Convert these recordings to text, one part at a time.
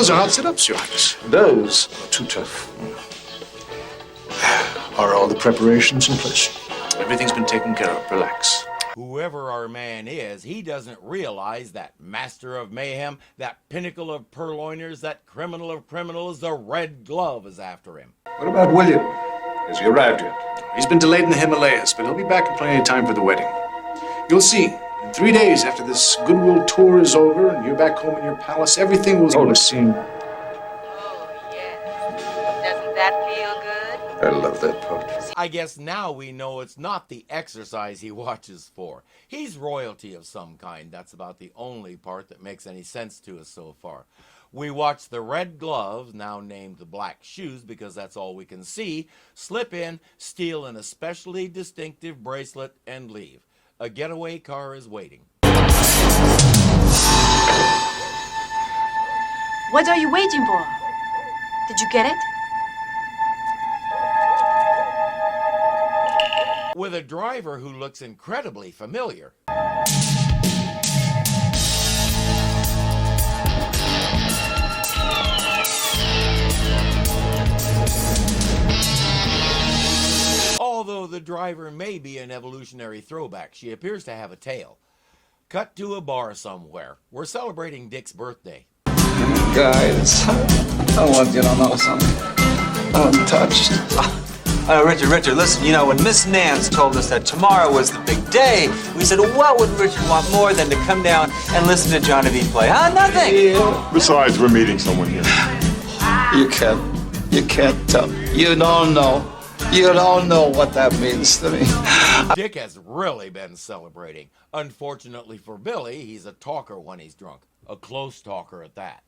Those are hot sit-ups, Your Highness. Those are too tough. Are all the preparations in place? Everything's been taken care of. Relax. Whoever our man is, he doesn't realize that master of mayhem, that pinnacle of purloiners, that criminal of criminals, the Red Glove is after him. What about William? Has he arrived yet? He's been delayed in the Himalayas, but he'll be back in plenty of time for the wedding. You'll see, in 3 days after this goodwill tour is over and you're back home in your palace, everything will... Oh, scene. Oh, yes. Doesn't that feel good? I love that part. I guess now we know it's not the exercise he watches for. He's royalty of some kind. That's about the only part that makes any sense to us so far. We watch the Red Gloves, now named the Black Shoes because that's all we can see, slip in, steal an especially distinctive bracelet, and leave. A getaway car is waiting. What are you waiting for? Did you get it? With a driver who looks incredibly familiar. Although the driver may be an evolutionary throwback, she appears to have a tail. Cut to a bar somewhere. We're celebrating Dick's birthday. Guys, I want you to know something. I'm touched. Richard, listen, you know, when Miss Nance told us that tomorrow was the big day, we said, what would Richard want more than to come down and listen to Johnny V play? Huh? Nothing. Yeah. Besides, we're meeting someone here. You can't tell. You don't know. You don't know what that means to me. Dick has really been celebrating. Unfortunately for Billy, he's a talker when he's drunk. A close talker at that.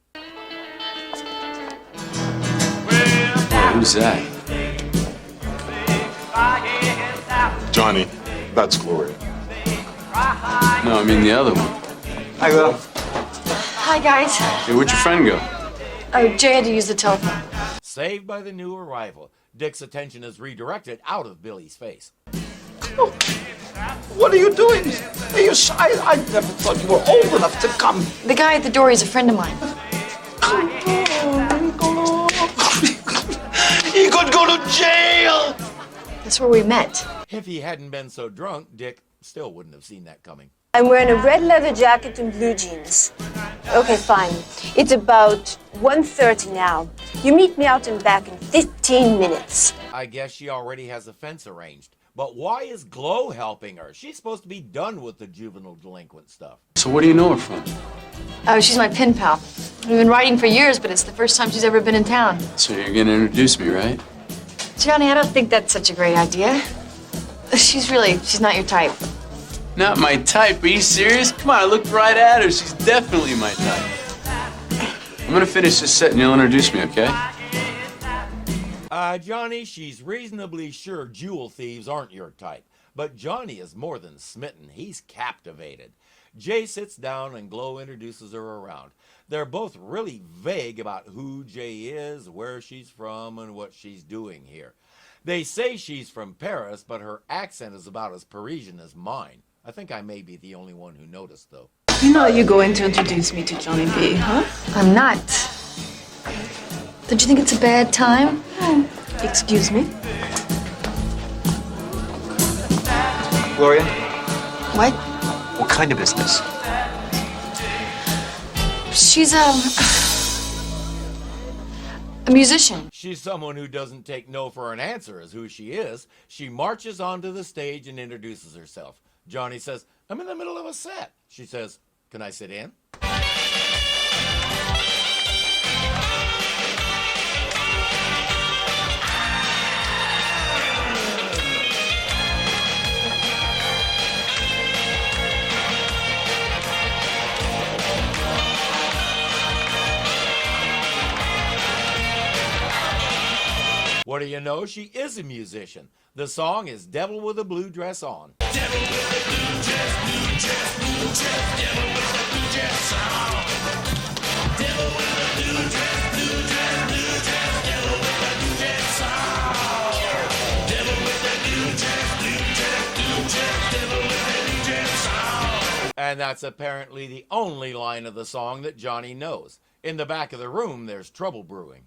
Who's that? Johnny, that's Gloria. No, I mean the other one. I go. Hi, guys. Hey, where'd your friend go? Oh, Jay had to use the telephone. Saved by the new arrival, Dick's attention is redirected out of Billy's face. Oh, what are you doing? Are you shy? I never thought you were old enough to come. The guy at the door is a friend of mine. He could go to jail. That's where we met. If he hadn't been so drunk, Dick still wouldn't have seen that coming. I'm wearing a red leather jacket and blue jeans. Okay, fine. It's about 1:30 now. You meet me out and back in 15 minutes. I guess she already has a fence arranged. But why is Glow helping her? She's supposed to be done with the juvenile delinquent stuff. So what do you know her from? Oh, she's my pen pal. We've been writing for years, but it's the first time she's ever been in town. So you're gonna introduce me, right? Johnny, I don't think that's such a great idea. She's not your type. Not my type. Are you serious? Come on, I looked right at her. She's definitely my type. I'm gonna finish this set and you'll introduce me, okay? Johnny, she's reasonably sure jewel thieves aren't your type. But Johnny is more than smitten. He's captivated. Jay sits down and Glow introduces her around. They're both really vague about who Jay is, where she's from, and what she's doing here. They say she's from Paris, but her accent is about as Parisian as mine. I think I may be the only one who noticed, though. You know you're going to introduce me to Johnny B, huh? I'm not. Don't you think it's a bad time? Excuse me? Gloria, What? what kind of business? She's a musician. She's someone who doesn't take no for an answer as who she is. She marches onto the stage and introduces herself. Johnny says, I'm in the middle of a set. She says, can I sit in? What do you know? She is a musician. The song is Devil with a Blue Dress On. Devil with a blue dress, blue dress, blue dress, devil with a blue dress on. Devil with a blue dress, blue dress, blue dress, devil with a blue dress on. Devil with a blue dress, blue dress, blue dress, devil with a blue dress on. And that's apparently the only line of the song that Johnny knows. In the back of the room, there's trouble brewing.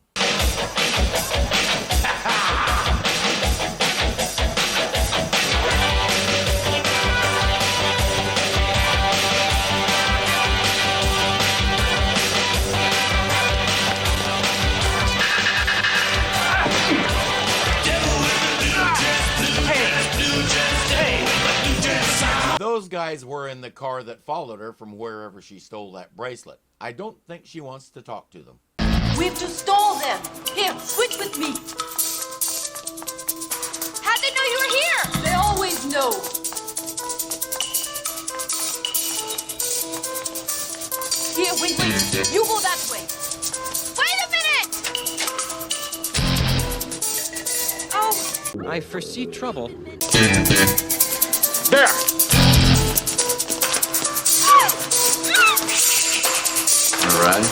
Those guys were in the car that followed her from wherever she stole that bracelet. I don't think she wants to talk to them. We've just stole them. Here, switch with me. How'd they know you were here? They always know. Here, wait. You go that way. Wait a minute! Oh. I foresee trouble. There! All right.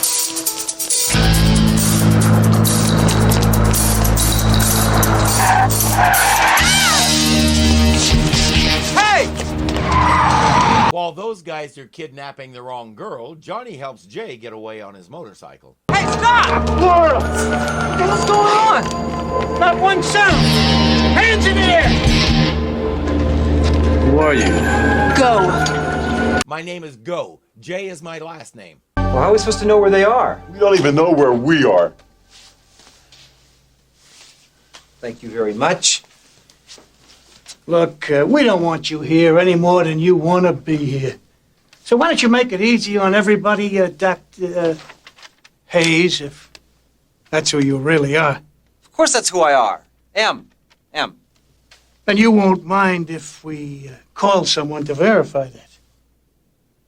Hey! While those guys are kidnapping the wrong girl, Johnny helps Jay get away on his motorcycle. Hey, stop! Laura! What the hell's going on? Not one sound! Hands in the air! Who are you? Go. My name is Go. Jay is my last name. Well, how are we supposed to know where they are? We don't even know where we are. Thank you very much. Look, we don't want you here any more than you want to be here. So why don't you make it easy on everybody, Dr. Hayes, if that's who you really are. Of course that's who I are. M. And you won't mind if we call someone to verify that.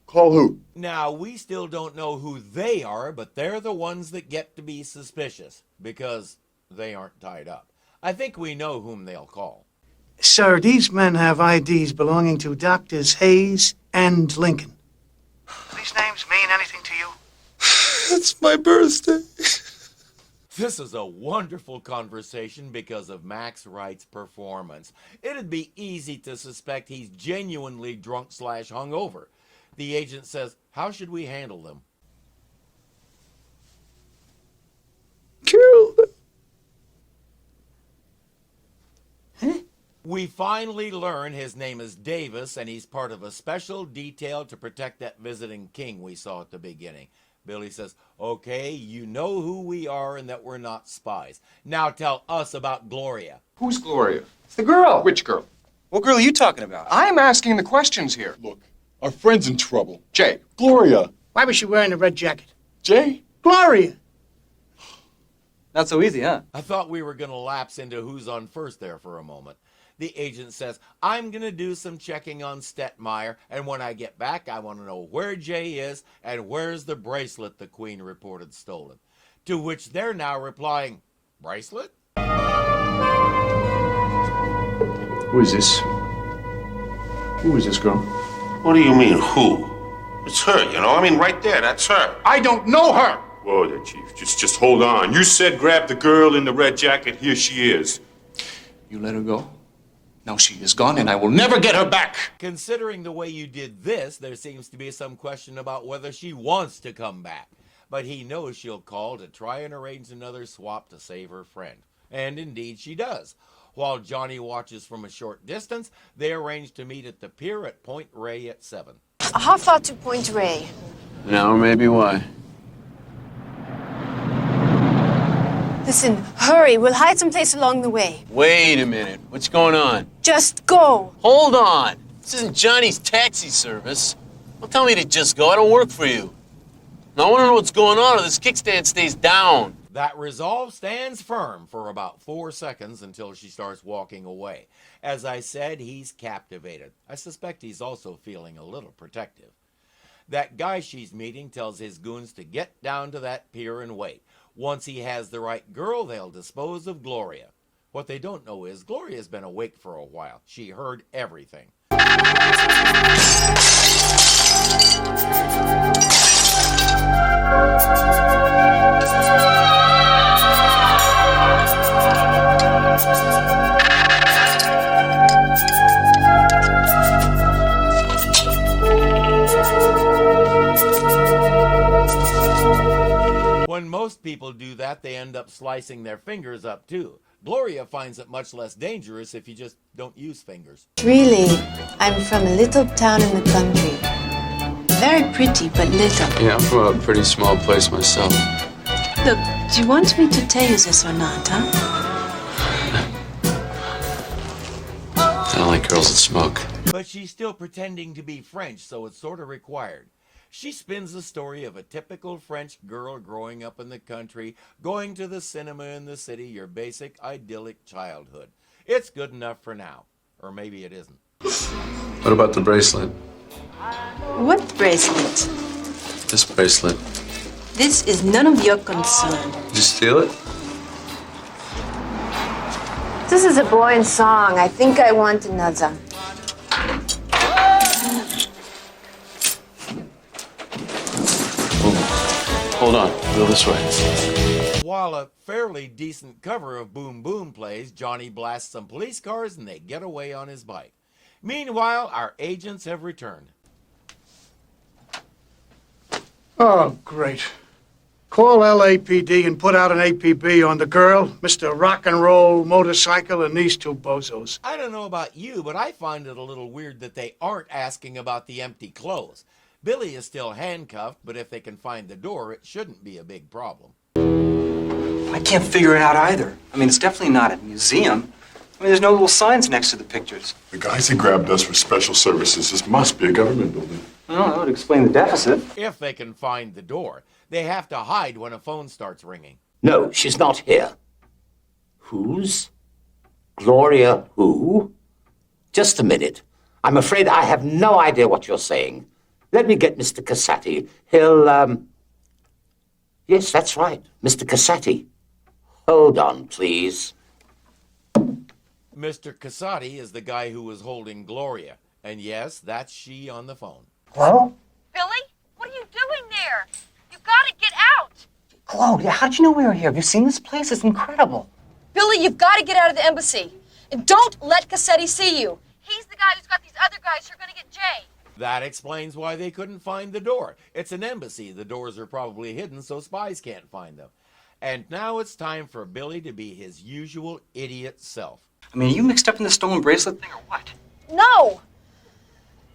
Call who? Now, we still don't know who they are, but they're the ones that get to be suspicious because they aren't tied up. I think we know whom they'll call. Sir, these men have IDs belonging to Doctors Hayes and Lincoln. Do these names mean anything to you? It's my birthday. This is a wonderful conversation because of Max Wright's performance. It'd be easy to suspect he's genuinely drunk/hungover. The agent says, how should we handle them? Kill them. We finally learn his name is Davis, and he's part of a special detail to protect that visiting king we saw at the beginning. Billy says, okay, you know who we are and that we're not spies. Now tell us about Gloria. Who's Gloria? It's the girl. Which girl? What girl are you talking about? I'm asking the questions here. Look, our friend's in trouble. Jay. Gloria. Why was she wearing a red jacket? Jay? Gloria! Not so easy, huh? I thought we were going to lapse into who's on first there for a moment. The agent says, I'm going to do some checking on Stetmeyer, and when I get back, I want to know where Jay is and where's the bracelet the Queen reported stolen. To which they're now replying, bracelet? Who is this? Who is this girl? What do you mean, who? It's her, you know? I mean, right there, that's her. I don't know her! Whoa there, Chief. Just hold on. You said grab the girl in the red jacket. Here she is. You let her go? Now she is gone and I will never get her back. Considering the way you did this, there seems to be some question about whether she wants to come back. But he knows she'll call to try and arrange another swap to save her friend. And indeed she does. While Johnny watches from a short distance, they arrange to meet at the pier at Point Ray at 7. How far to Point Ray? An hour, maybe. Why? Listen, hurry. We'll hide someplace along the way. Wait a minute. What's going on? Just go. Hold on. This isn't Johnny's taxi service. Don't tell me to just go. I don't work for you. Now, I want to know what's going on or this kickstand stays down. That resolve stands firm for about 4 seconds until she starts walking away. As I said, he's captivated. I suspect he's also feeling a little protective. That guy she's meeting tells his goons to get down to that pier and wait. Once he has the right girl, they'll dispose of Gloria. What they don't know is Gloria's been awake for a while. She heard everything. people do that, they end up slicing their fingers up too. Gloria finds it much less dangerous if you just don't use fingers. Really, I'm from a little town in the country. Very pretty, but little. Yeah, I'm from a pretty small place myself. Look, do you want me to tell you this or not, huh? I don't like girls that smoke. But she's still pretending to be French, so it's sort of required. She spins the story of a typical French girl growing up in the country, going to the cinema in the city, your basic idyllic childhood. It's good enough for now. Or maybe it isn't. What about the bracelet? What bracelet? This bracelet. This is none of your concern. Did you steal it? This is a boring song. I think I want another. Hold on. Go this way. While a fairly decent cover of Boom Boom plays, Johnny blasts some police cars and they get away on his bike. Meanwhile, our agents have returned. Oh, great. Call LAPD and put out an APB on the girl, Mr. Rock and Roll Motorcycle, and these two bozos. I don't know about you, but I find it a little weird that they aren't asking about the empty clothes. Billy is still handcuffed, but if they can find the door, it shouldn't be a big problem. I can't figure it out either. I mean, it's definitely not a museum. I mean, there's no little signs next to the pictures. The guys that grabbed us for special services. This must be a government building. Well, that would explain the deficit. If they can find the door, they have to hide when a phone starts ringing. No, she's not here. Whose? Gloria who? Just a minute. I'm afraid I have no idea what you're saying. Let me get Mr. Casati. He'll, Yes, that's right. Mr. Casati. Hold on, please. Mr. Casati is the guy who was holding Gloria. And yes, that's she on the phone. Hello? Billy, what are you doing there? You gotta get out. Gloria, how'd you know we were here? Have you seen this place? It's incredible. Billy, you've got to get out of the embassy. And don't let Cassetti see you. He's the guy who's got these other guys who are going to get Jaye. That explains why they couldn't find the door. It's an embassy. The doors are probably hidden so spies can't find them. And now it's time for Billy to be his usual idiot self. I mean, are you mixed up in the stolen bracelet thing or what? No.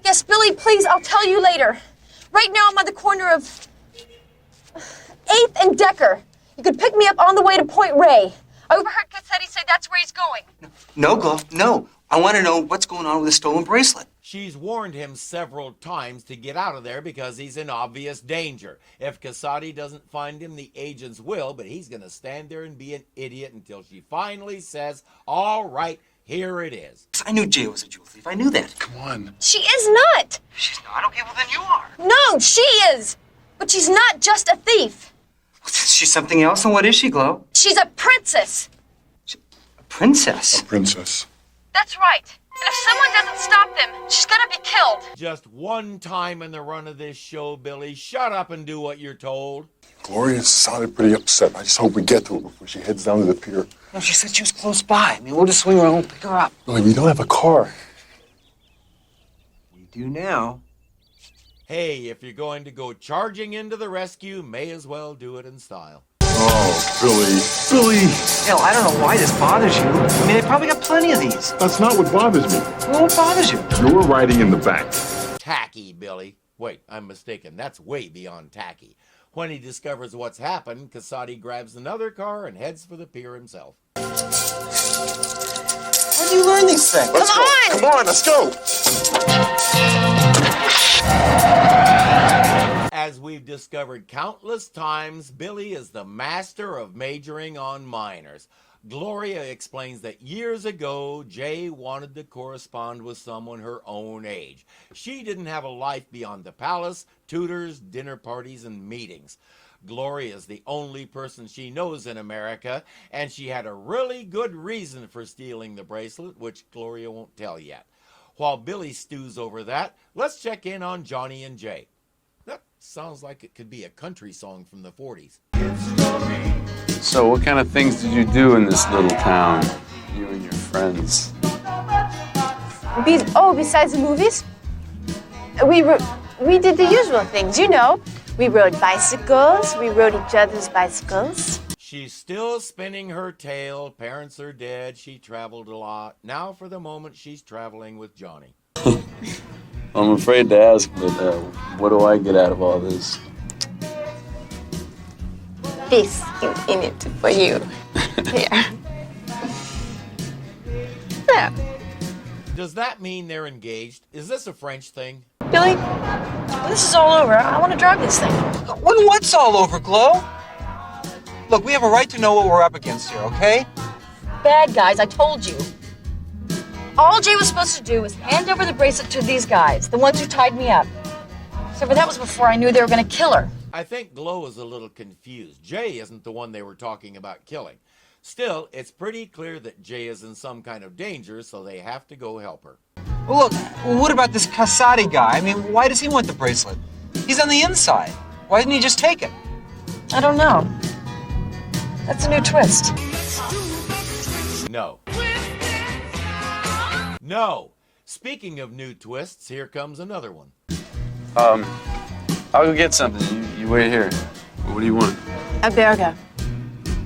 Yes, Billy, please, I'll tell you later. Right now I'm on the corner of 8th and Decker. You could pick me up on the way to Point Ray. I overheard Cassetti say that's where he's going. No, Glo, no. I want to know what's going on with the stolen bracelet. She's warned him several times to get out of there because he's in obvious danger. If Casati doesn't find him, the agents will, but he's going to stand there and be an idiot until she finally says, all right, here it is. I knew Jaye was a jewel thief. I knew that. Come on. She is not. She's not? Okay, well then you are. No, she is. But she's not just a thief. She's something else, and what is she, Glo? She's a princess. A princess? A princess. That's right. And if someone doesn't stop them, she's gonna be killed. Just one time in the run of this show, Billy, shut up and do what you're told. Gloria sounded pretty upset. I just hope we get to her before she heads down to the pier. No, she said she was close by. I mean, we'll just swing around and pick her up. No, we don't have a car. We do now. Hey, if you're going to go charging into the rescue, may as well do it in style. Oh, Billy. Hell, I don't know why this bothers you. I mean, they probably got plenty of these. That's not what bothers me. Well, what bothers you? You're riding in the back. Tacky, Billy. Wait, I'm mistaken. That's way beyond tacky. When he discovers what's happened, Casati grabs another car and heads for the pier himself. Where do you learn these things? Let's go. Come on, let's go. As we've discovered countless times, Billy is the master of majoring on minors. Gloria explains that years ago, Jaye wanted to correspond with someone her own age. She didn't have a life beyond the palace, tutors, dinner parties, and meetings. Gloria is the only person she knows in America, and she had a really good reason for stealing the bracelet, which Gloria won't tell yet. While Billy stews over that, let's check in on Johnny and Jaye. That sounds like it could be a country song from the 40s. So what kind of things did you do in this little town, you and your friends? Besides the movies, we did the usual things, you know. We rode bicycles. We rode each other's bicycles. She's still spinning her tale. Parents are dead. She traveled a lot. Now, for the moment, she's traveling with Johnny. I'm afraid to ask, but what do I get out of all this? This in it for you. Here. There. Does that mean they're engaged? Is this a French thing? Billy, when this is all over, I want to drive this thing. When what's all over, Glo? Look, we have a right to know what we're up against here, okay? Bad guys, I told you. All Jay was supposed to do was hand over the bracelet to these guys, the ones who tied me up. Except for that was before I knew they were going to kill her. I think Glo is a little confused. Jay isn't the one they were talking about killing. Still, it's pretty clear that Jay is in some kind of danger, so they have to go help her. Well, look, what about this Casati guy? I mean, why does he want the bracelet? He's on the inside. Why didn't he just take it? I don't know. That's a new twist. No. No. Speaking of new twists, here comes another one. I'll go get something. You wait here. What do you want? A burger.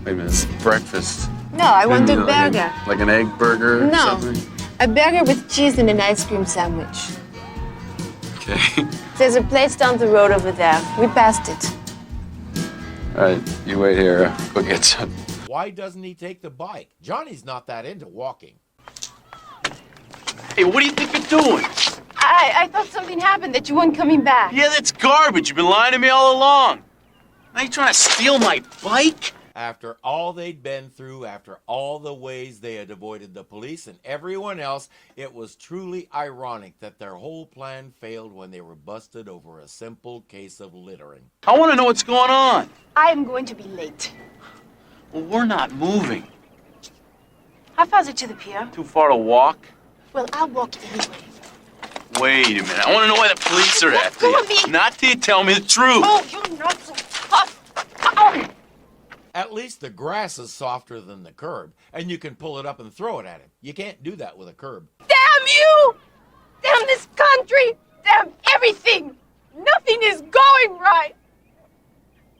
Wait a minute, it's breakfast. No, I want a Maybe burger. Like an egg burger or No. something? A burger with cheese and an ice cream sandwich. Okay. There's a place down the road over there. We passed it. All right, you wait here. Go get some. Why doesn't he take the bike? Johnny's not that into walking. Hey, what do you think you're doing? I thought something happened, that you weren't coming back. Yeah, that's garbage. You've been lying to me all along. Now you're trying to steal my bike? After all they'd been through, after all the ways they had avoided the police and everyone else, it was truly ironic that their whole plan failed when they were busted over a simple case of littering. I want to know what's going on. I am going to be late. Well, we're not moving. How far is it to the pier? Too far to walk? Well, I'll walk anyway. Wait a minute. I want to know why the police are after Let go you. of me. Not till you tell me the truth. Oh, you're not so tough. Ow. At least the grass is softer than the curb, and you can pull it up and throw it at him. You can't do that with a curb. Damn you! Damn this country! Damn everything! Nothing is going right!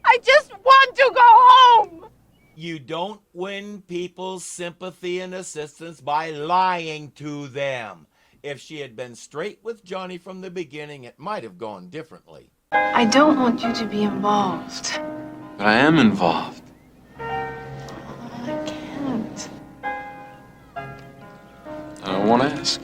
I just want to go home! You don't win people's sympathy and assistance by lying to them. If she had been straight with Johnny from the beginning, it might have gone differently. I don't want you to be involved. But I am involved. I can't. I don't want to ask.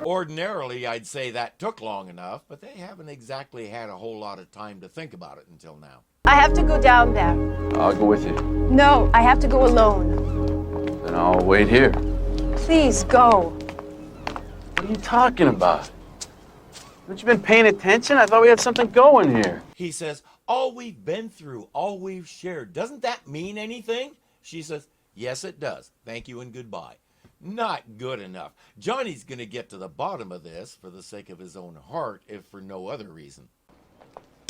Ordinarily, I'd say that took long enough, but they haven't exactly had a whole lot of time to think about it until now. I have to go down there. I'll go with you. No, I have to go alone. Then I'll wait here. Please go. What are you talking about? Haven't you been paying attention? I thought we had something going here. He says, all we've been through, all we've shared, doesn't that mean anything? She says, yes, it does. Thank you and goodbye. Not good enough. Johnny's going to get to the bottom of this for the sake of his own heart, if for no other reason.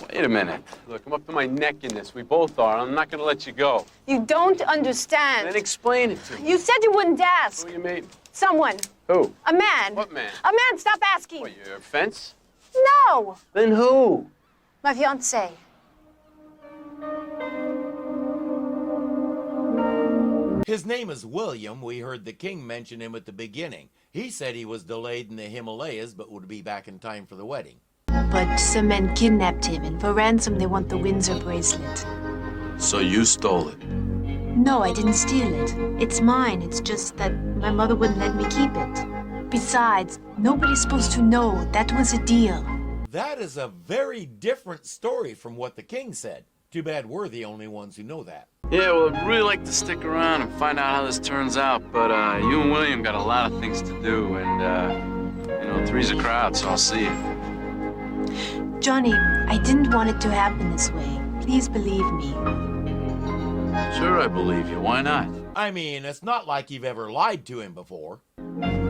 Wait a minute. Look, I'm up to my neck in this. We both are. I'm not going to let you go. You don't understand. Then explain it to me. You said you wouldn't ask. Who you meet? Someone. Who? A man. What man? A man, stop asking. What, your fence? No. Then who? My fiancé. His name is William. We heard the king mention him at the beginning. He said he was delayed in the Himalayas, but would be back in time for the wedding. But some men kidnapped him, and for ransom they want the Windsor bracelet. So you stole it? No, I didn't steal it. It's mine. It's just that my mother wouldn't let me keep it. Besides, nobody's supposed to know. That was a deal. That is a very different story from what the king said. Too bad we're the only ones who know that. Yeah, well, I'd really like to stick around and find out how this turns out, but you and William got a lot of things to do, and, three's a crowd, so I'll see you. Johnny, I didn't want it to happen this way. Please believe me. Sure, I believe you. Why not? I mean, it's not like you've ever lied to him before.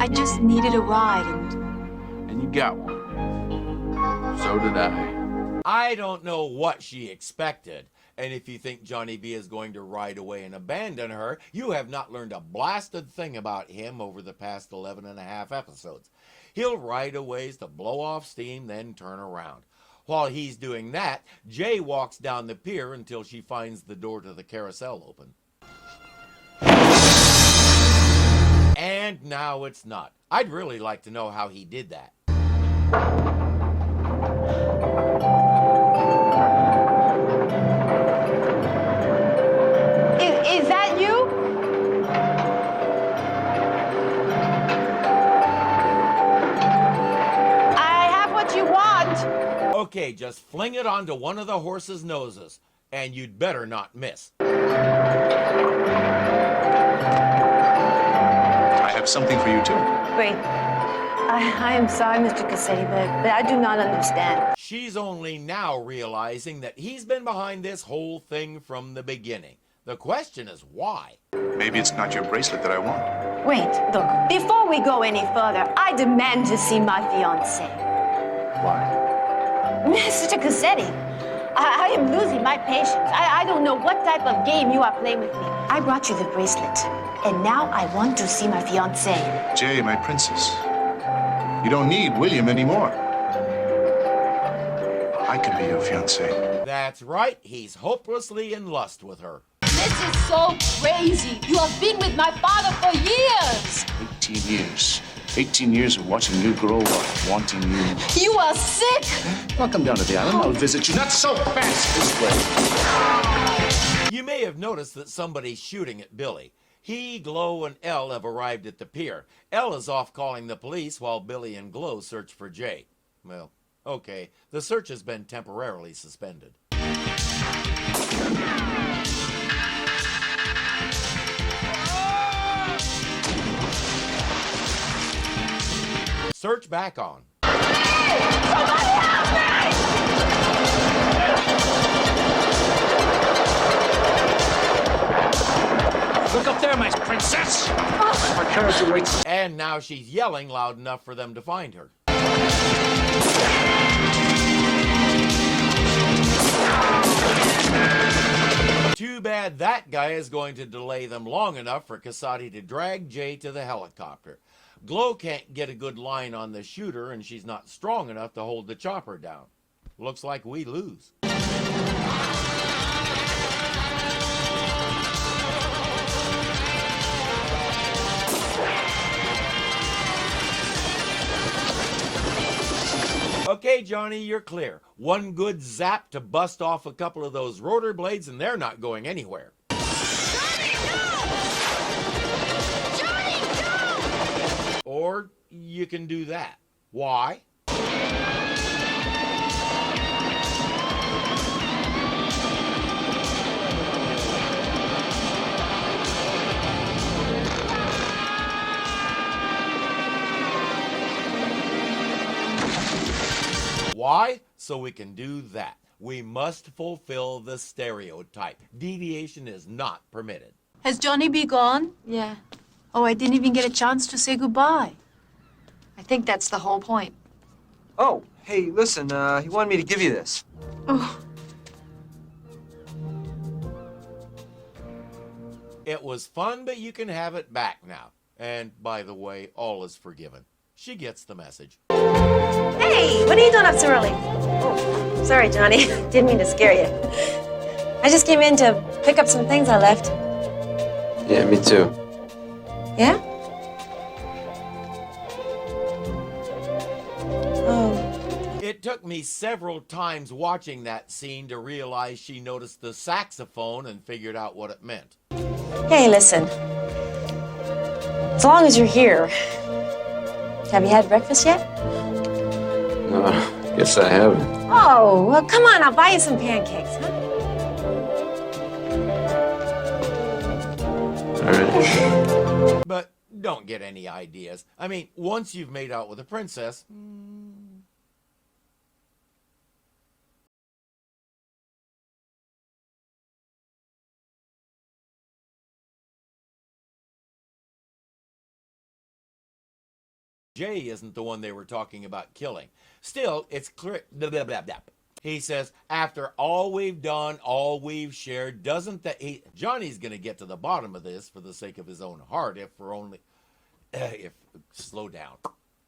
I just needed a ride, And you got one. So did I. I don't know what she expected. And if you think Johnny B is going to ride away and abandon her, you have not learned a blasted thing about him over the past 11 and a half episodes. He'll ride a ways to blow off steam, then turn around. While he's doing that, Jaye walks down the pier until she finds the door to the carousel open. And now it's not. I'd really like to know how he did that. Is that you? I have what you want. Okay, just fling it onto one of the horse's noses, and you'd better not miss. I have something for you, too. Wait. I am sorry, Mr. Cassetti, but I do not understand. She's only now realizing that he's been behind this whole thing from the beginning. The question is why? Maybe it's not your bracelet that I want. Wait, look, before we go any further, I demand to see my fiancé. Why? Mr. Cassetti, I am losing my patience. I don't know what type of game you are playing with me. I brought you the bracelet, and now I want to see my fiancé. Jaye, my princess. You don't need William anymore. I can be your fiancé. That's right, he's hopelessly in lust with her. This is so crazy. You have been with my father for years. 18 years. 18 years of watching you grow up, wanting you. You are sick. I'll come down to the island. I'll visit you. Not so fast this way. You may have noticed that somebody's shooting at Billy. He, Glow, and Elle have arrived at the pier. Elle is off calling the police while Billy and Glow search for Jaye. Well, okay, the search has been temporarily suspended. Search back on. Somebody help me! Look up there, my princess! Our carriage awaits. And now she's yelling loud enough for them to find her. Too bad that guy is going to delay them long enough for Casati to drag Jaye to the helicopter. Glow can't get a good line on the shooter, and she's not strong enough to hold the chopper down. Looks like we lose. Okay, Johnny, you're clear. One good zap to bust off a couple of those rotor blades, and they're not going anywhere. Johnny, no! Johnny, no! Or you can do that. Why? Why? So we can do that. We must fulfill the stereotype. Deviation is not permitted. Has Johnny B gone? Yeah, Oh, I didn't even get a chance to say goodbye. I think that's the whole point. Oh, hey, listen, he wanted me to give you this. Oh, It was fun, but you can have it back now. And by the way, all is forgiven. She gets the message. Hey, what are you doing up so early? Oh, sorry, Johnny. Didn't mean to scare you. I just came in to pick up some things I left. Yeah, me too. Yeah? Oh. It took me several times watching that scene to realize she noticed the saxophone and figured out what it meant. Hey, listen. As long as you're here, have you had breakfast yet? No, guess I haven't. Oh, well, come on. I'll buy you some pancakes, huh? All right. But don't get any ideas. I mean, once you've made out with a princess... Jaye isn't the one they were talking about killing. Still, it's clear... He says, after all we've done, all we've shared, doesn't that Johnny's going to get to the bottom of this for the sake of his own heart, if slow down.